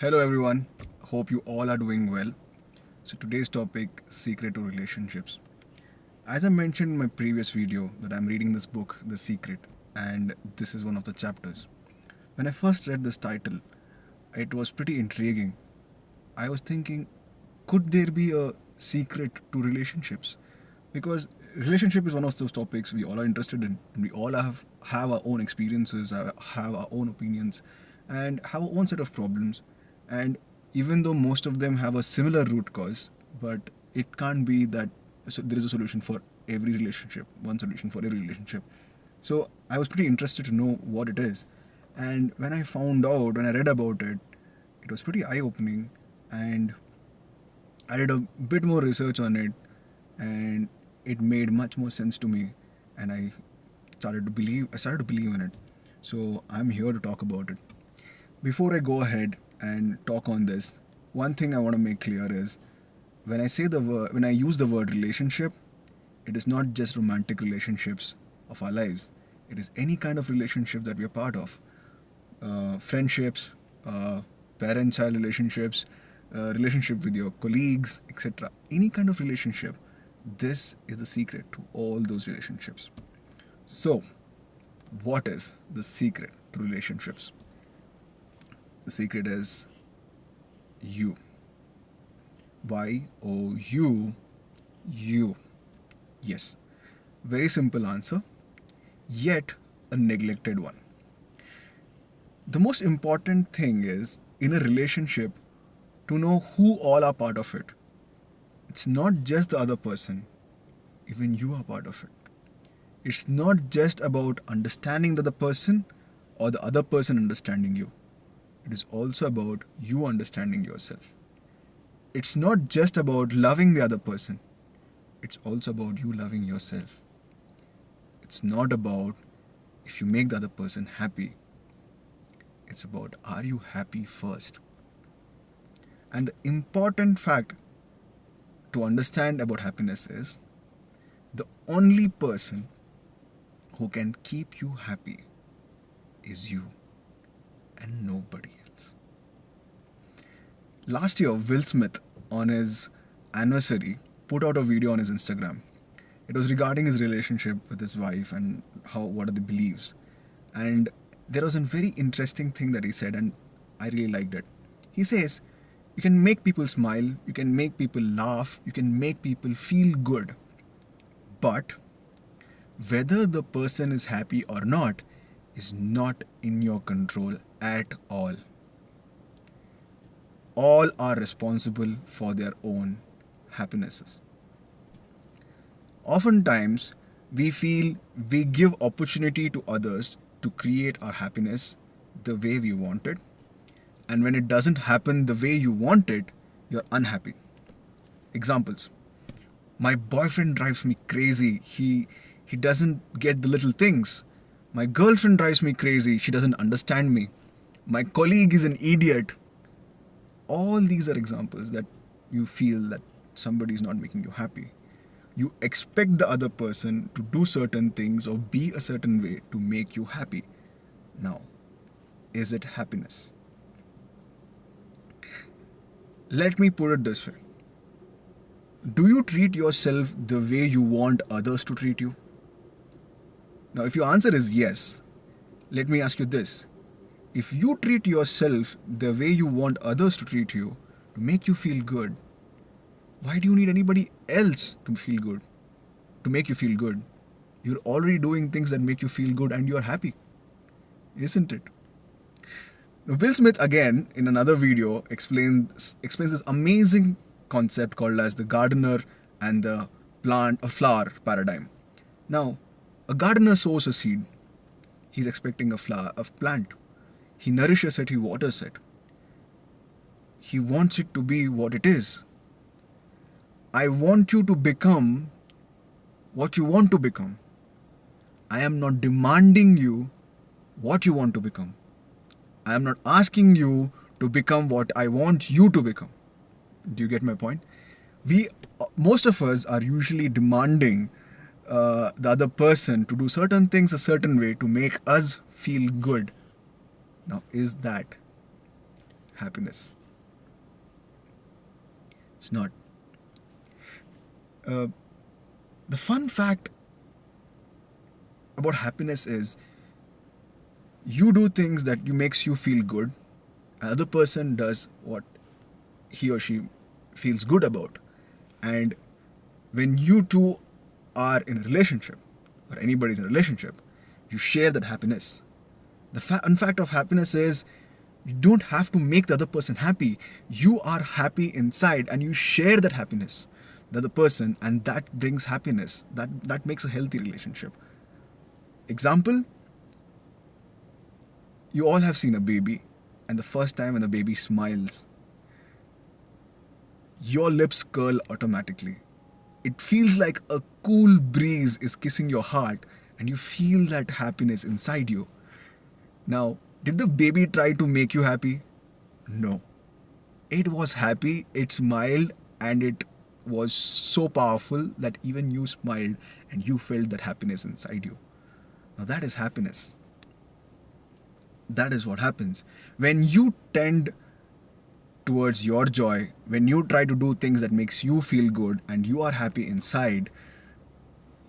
Hello everyone, hope you all are doing well. So today's topic, secret to relationships. As I mentioned in my previous video that I'm reading this book, The Secret, and this is one of the chapters. When I first read this title, it was pretty intriguing. I was thinking, could there be a secret to relationships? Because relationship is one of those topics we all are interested in, and we all have our own experiences, have our own opinions, and have our own set of problems. And even though most of them have a similar root cause, but it can't be that there is a solution for every relationship, one solution for every relationship. So I was pretty interested to know what it is. And when I read about it, it was pretty eye opening. And I did a bit more research on it, and it made much more sense to me. And I started to believe in it. So I'm here to talk about it. Before I go ahead and talk on this, one thing I want to make clear is when I use the word relationship, it is not just romantic relationships of our lives. It is any kind of relationship that we are part of. Friendships, parent-child relationships, relationship with your colleagues, etc. Any kind of relationship. This is the secret to all those relationships. So, what is the secret to relationships? The secret is you. Y-O-U, you. Yes. Very simple answer, yet a neglected one. The most important thing is in a relationship to know who all are part of it. It's not just the other person, even you are part of it. It's not just about understanding the other person or the other person understanding you. It is also about you understanding yourself. It's not just about loving the other person. It's also about you loving yourself. It's not about if you make the other person happy. It's about are you happy first? And the important fact to understand about happiness is the only person who can keep you happy is you and nobody else. Last year, Will Smith, on his anniversary, put out a video on his Instagram. It was regarding his relationship with his wife and what are the beliefs. And there was a very interesting thing that he said, and I really liked it. He says, you can make people smile, you can make people laugh, you can make people feel good. But whether the person is happy or not is not in your control at all. All are responsible for their own happinesses. Oftentimes, we feel we give opportunity to others to create our happiness the way we want it. And when it doesn't happen the way you want it, you're unhappy. Examples. My boyfriend drives me crazy. He doesn't get the little things. My girlfriend drives me crazy. She doesn't understand me. My colleague is an idiot. All these are examples that you feel that somebody is not making you happy. You expect the other person to do certain things or be a certain way to make you happy. Now, is it happiness? Let me put it this way. Do you treat yourself the way you want others to treat you? Now, if your answer is yes, let me ask you this. If you treat yourself the way you want others to treat you, to make you feel good, why do you need anybody else to feel good? To make you feel good? You're already doing things that make you feel good and you're happy. Isn't it? Now, Will Smith again in another video explains this amazing concept called as the gardener and the plant or flower paradigm. Now, a gardener sows a seed. He's expecting a plant. He nourishes it, he waters it. He wants it to be what it is. I want you to become what you want to become. I am not demanding you what you want to become. I am not asking you to become what I want you to become. Do you get my point? Most of us are usually demanding the other person to do certain things a certain way to make us feel good. Now, is that happiness. It's not. Uh, the fun fact about happiness is you do things that makes you feel good. Another person does what he or she feels good about. And when you two are in a relationship, or anybody's in a relationship, you share that happiness. The fun fact of happiness is you don't have to make the other person happy. You are happy inside and you share that happiness with the other person, and that brings happiness. That makes a healthy relationship. Example, you all have seen a baby, and the first time when the baby smiles, your lips curl automatically. It feels like a cool breeze is kissing your heart, and you feel that happiness inside you. Now, did the baby try to make you happy? No. It was happy, it smiled, and it was so powerful that even you smiled and you felt that happiness inside you. Now, that is happiness. That is what happens. When you tend towards your joy, when you try to do things that makes you feel good and you are happy inside,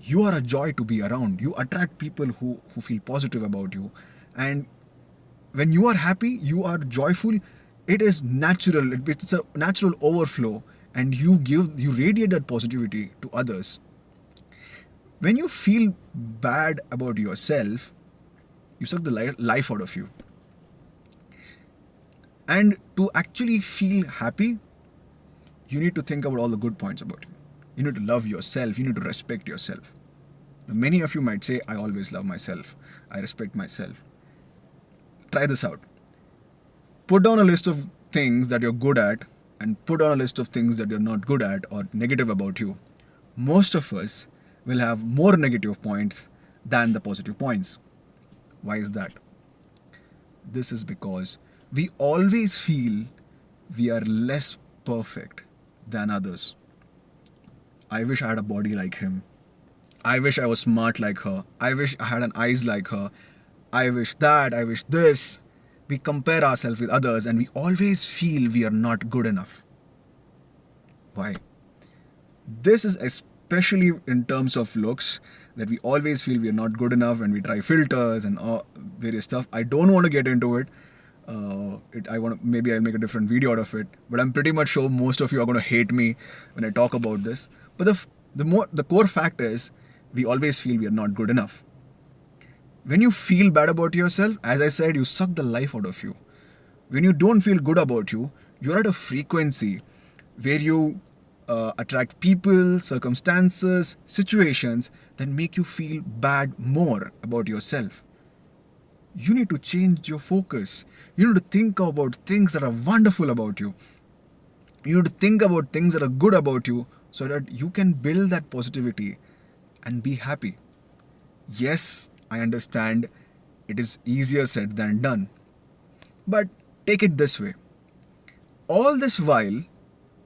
you are a joy to be around. You attract people who feel positive about you. And when you are happy, you are joyful, it is natural. It's a natural overflow, and you radiate that positivity to others. When you feel bad about yourself, you suck the life out of you. And to actually feel happy, you need to think about all the good points about you. You need to love yourself. You need to respect yourself. Now, many of you might say, I always love myself. I respect myself. Try this out. Put down a list of things that you're good at and put down a list of things that you're not good at or negative about you. Most of us will have more negative points than the positive points. Why is that? This is because we always feel we are less perfect than others. I wish I had a body like him. I wish I was smart like her. I wish I had an eyes like her. I wish that, I wish this. We compare ourselves with others and we always feel we are not good enough. Why? This is especially in terms of looks, that we always feel we are not good enough and we try filters and various stuff. I don't want to get into it. Maybe I'll make a different video out of it, but I'm pretty much sure most of you are going to hate me when I talk about this. But the core fact is we always feel we are not good enough. When you feel bad about yourself, as I said, you suck the life out of you. When you don't feel good about you, you're at a frequency where you attract people, circumstances, situations that make you feel bad more about yourself. You need to change your focus. You need to think about things that are wonderful about you. You need to think about things that are good about you so that you can build that positivity and be happy. Yes, I understand it is easier said than done. But take it this way. All this while,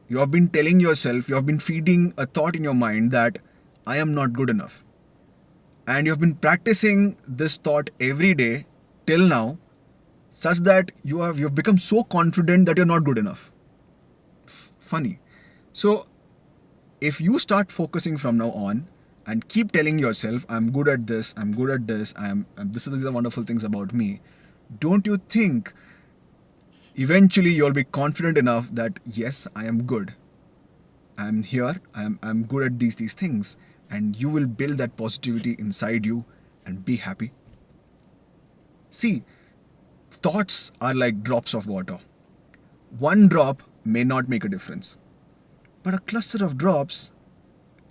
you have been telling yourself, you have been feeding a thought in your mind that I am not good enough. And you have been practicing this thought every day till now, such that you've become so confident that you're not good enough. Funny. So, if you start focusing from now on and keep telling yourself, I'm good at this, I'm good at this, these are the wonderful things about me, don't you think eventually you'll be confident enough that yes, I am good. I'm here, I'm good at these things, and you will build that positivity inside you and be happy. See, thoughts are like drops of water. One drop may not make a difference, but a cluster of drops,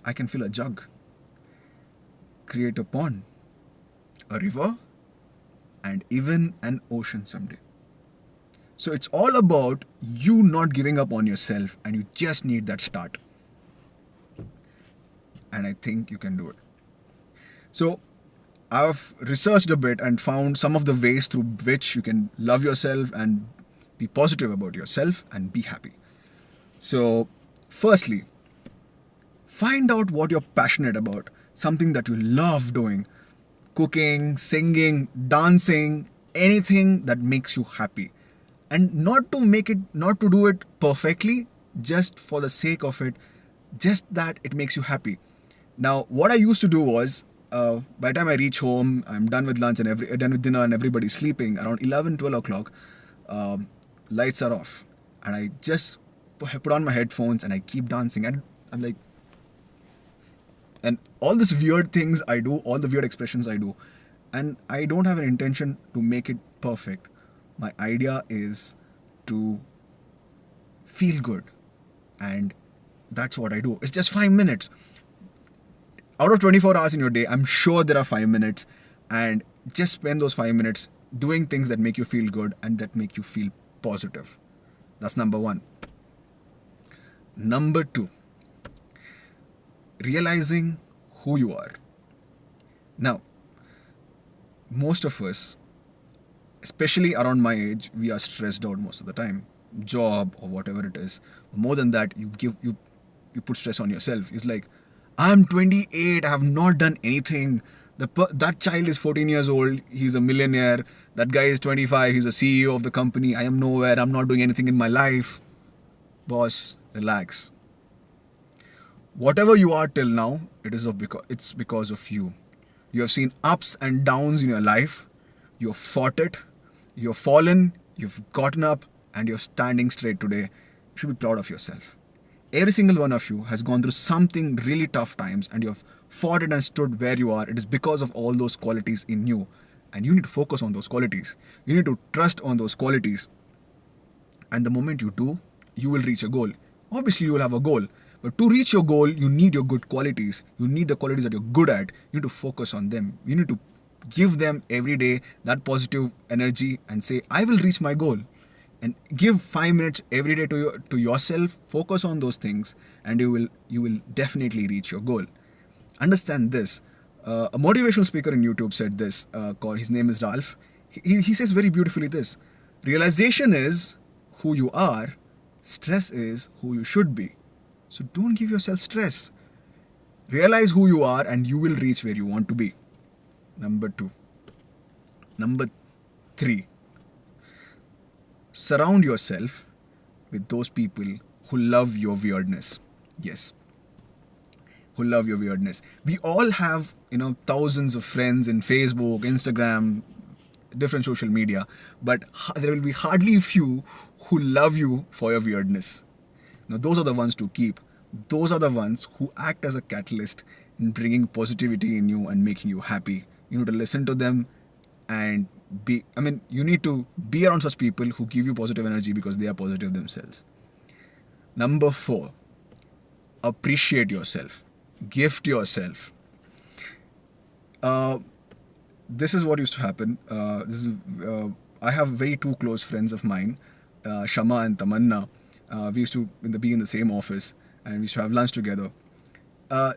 I can fill a jug, create a pond, a river, and even an ocean someday. So it's all about you not giving up on yourself, and you just need that start. And I think you can do it. So I've researched a bit and found some of the ways through which you can love yourself and be positive about yourself and be happy. So firstly, find out what you're passionate about, something that you love doing. Cooking, singing, dancing, anything that makes you happy. and not to do it perfectly, just for the sake of it, just that it makes you happy. Now, what I used to do was, by the time I reach home, I'm done with lunch and done with dinner, and everybody's sleeping around 11, 12 o'clock. Um, Lights are off, and I just put on my headphones and I keep dancing. And I'm like, and all these weird things I do, all the weird expressions I do, and I don't have an intention to make it perfect. My idea is to feel good, and that's what I do. It's just 5 minutes out of 24 hours in your day. I'm sure there are 5 minutes, and just spend those 5 minutes doing things that make you feel good and that make you feel positive. That's number one. Number two, realizing who you are. Now, most of us, especially around my age, we are stressed out most of the time. Job or whatever it is. More than that, you put stress on yourself. It's like, I'm 28, I have not done anything. That child is 14 years old, he's a millionaire. That guy is 25, he's a CEO of the company. I am nowhere, I'm not doing anything in my life. Boss, relax. Whatever you are till now, it's because of you. You have seen ups and downs in your life. You have fought it. You have fallen. You've gotten up, and you're standing straight today. You should be proud of yourself. Every single one of you has gone through something really tough times, and you have fought it and stood where you are. It is because of all those qualities in you, and you need to focus on those qualities. You need to trust on those qualities. And the moment you do, you will reach a goal. Obviously, you will have a goal. But to reach your goal, you need your good qualities. You need the qualities that you're good at. You need to focus on them. You need to give them every day that positive energy and say, I will reach my goal. And give 5 minutes every day to yourself. Focus on those things, and you will definitely reach your goal. Understand this. A motivational speaker in YouTube said this. His name is Ralph. He says very beautifully this: realization is who you are. Stress is who you should be. So don't give yourself stress. Realize who you are, and you will reach where you want to be. Number two. Number three. Surround yourself with those people who love your weirdness. Yes. Who love your weirdness. We all have, thousands of friends in Facebook, Instagram, different social media, but there will be hardly few who love you for your weirdness. Now, those are the ones to keep. Those are the ones who act as a catalyst in bringing positivity in you and making you happy. You need to listen to them and you need to be around such people who give you positive energy because they are positive themselves. Number 4, appreciate yourself. Gift yourself. This is what used to happen. I have very two close friends of mine, Shama and Tamanna. We used to be in the same office, and we used to have lunch together.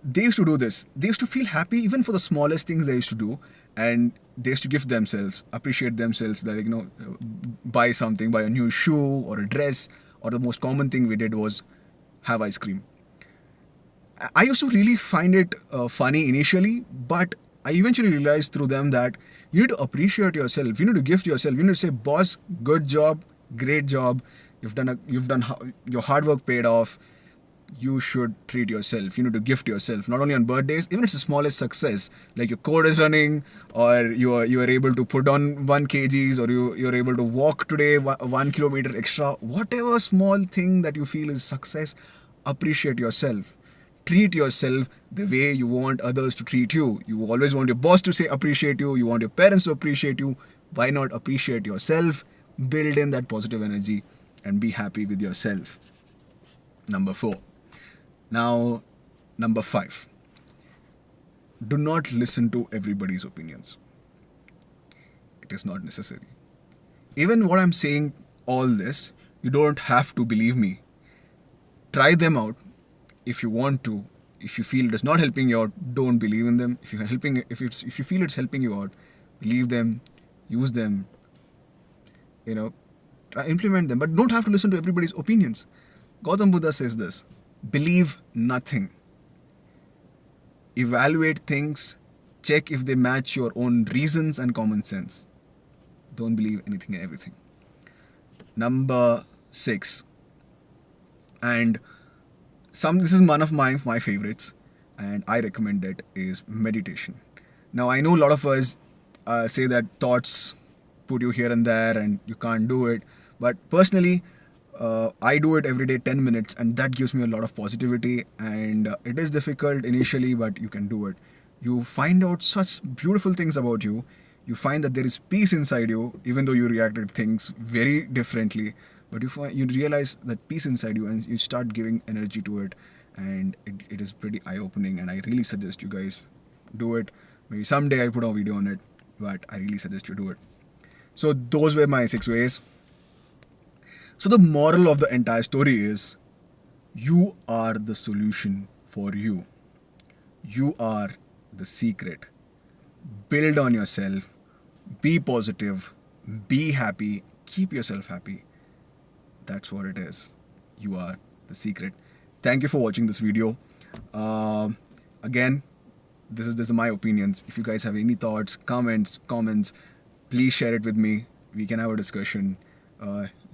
They used to do this. They used to feel happy even for the smallest things they used to do, and they used to gift themselves, appreciate themselves, like buy something, buy a new shoe or a dress, or the most common thing we did was have ice cream. I used to really find it funny initially, but I eventually realized through them that you need to appreciate yourself. You need to gift yourself. You need to say, "Boss, good job, great job. Your hard work paid off." You should treat yourself. You need to gift yourself, not only on birthdays, even if it's the smallest success, like your code is running, or you are able to put on 1 kgs, or you're able to walk today 1 kilometer extra. Whatever small thing that you feel is success, appreciate yourself. Treat yourself the way you want others to treat you. You always want your boss to say appreciate you. You want your parents to appreciate you. Why not appreciate yourself? Build in that positive energy and be happy with yourself. Number 4. Now, number 5. Do not listen to everybody's opinions. It is not necessary. Even what I'm saying, all this, you don't have to believe me. Try them out. If you want to, if you feel it is not helping you out, don't believe in them. If you feel it's helping you out, believe them, use them, try implement them, but don't have to listen to everybody's opinions. Gautam Buddha says this: believe nothing. Evaluate things, check if they match your own reasons and common sense. Don't believe anything and everything. Number 6, and this is one of my favorites, and I recommend it, is meditation. Now I know a lot of us say that thoughts put you here and there and you can't do it, but personally, I do it every day 10 minutes, and that gives me a lot of positivity. And it is difficult initially, but you can do it. You find out such beautiful things about you. You find that there is peace inside you, even though you reacted things very differently. But you realize that peace inside you, and you start giving energy to it, and it is pretty eye opening. And I really suggest you guys do it. Maybe someday I put a video on it, but I really suggest you do it. So those were my 6 ways. So the moral of the entire story is, you are the solution for you. You are the secret. Build on yourself. Be positive. Be happy. Keep yourself happy. That's what it is. You are the secret. Thank you for watching this video. Again, this is my opinions. If you guys have any thoughts, comments, please share it with me. We can have a discussion.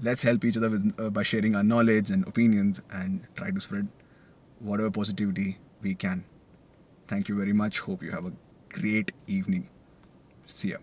Let's help each other by sharing our knowledge and opinions, and try to spread whatever positivity we can. Thank you very much. Hope you have a great evening. See ya.